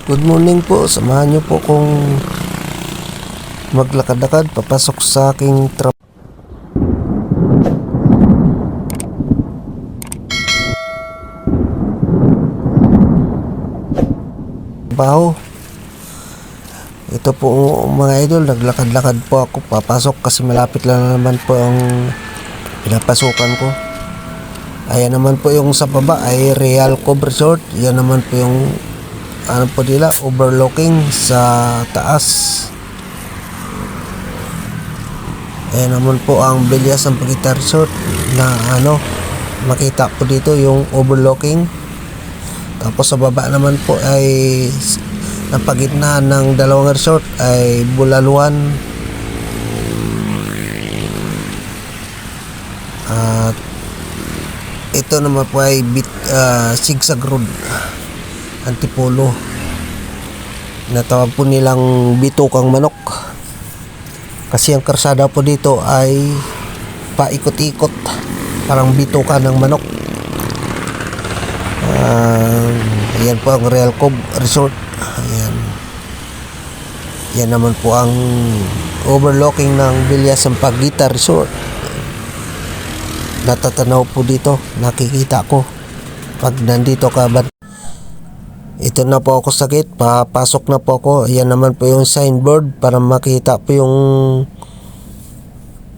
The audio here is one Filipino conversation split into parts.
Good morning po, samahan niyo po kung maglakad-lakad papasok sa aking trabaho. Ito po mga idol, naglakad-lakad po ako papasok kasi malapit lang naman po ang pinapasukan ko. Ayan naman po yung sa baba ay Real Cove Resort. Yan naman po yung ano po nila, overlooking sa taas. Ayan naman po ang Villas Sampaguita Resort na makita po dito yung overlooking. Tapos sa baba naman po ay napagitnaan ng dalawang resort ay Bulaluan at ito naman po ay Sigsag Road, Antipolo. Natawag po nilang Bitukang Manok kasi ang karsada po dito ay paikot-ikot, parang bituka ng manok. Ayan po ang Real Cove Resort. Ayan. Yan naman po ang overlooking ng Villas Sampaguita Resort. Natatanaw po dito, nakikita ko pag nandito ka. Ito na po ako sa gate, papasok na po ako. Ayan naman po yung signboard para makita po yung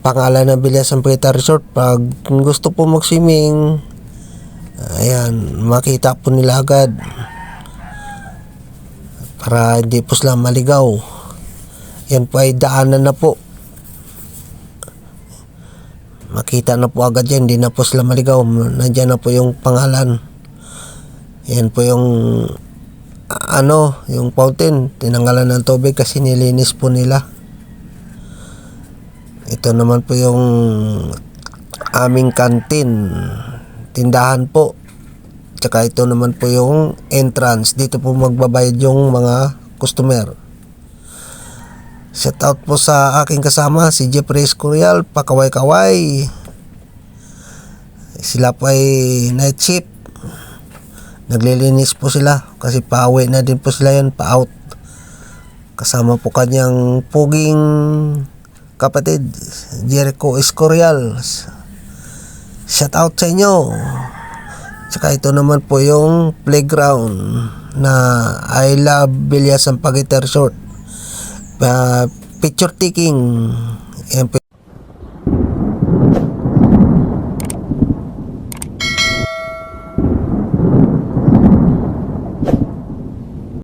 pangalan ng Villas Sampaguita Resort. Pag gusto po mag-swimming, ayan, makita po nila agad para hindi po sila maligaw. Yan po ay daanan na po, makita na po agad yan, hindi na po sila maligaw. Nandiyan na po yung pangalan. Yan po yung yung fountain, tinanggalan ng tubig kasi nilinis po nila. Ito naman po yung aming canteen, tindahan po. Tsaka ito naman po yung entrance. Dito po magbabayad yung mga customer. Shout out po sa aking kasama, si Jeffrey Escorial, pakaway-kaway. Sila po ay night shift. Naglilinis po sila kasi pauwi na din po sila yan, pa-out. Kasama po kanyang puging kapatid, Jericho Escorial. Shout out sa inyo. Tsaka ito naman po yung playground na I Love Villas Sampaguita Resort. Picture taking.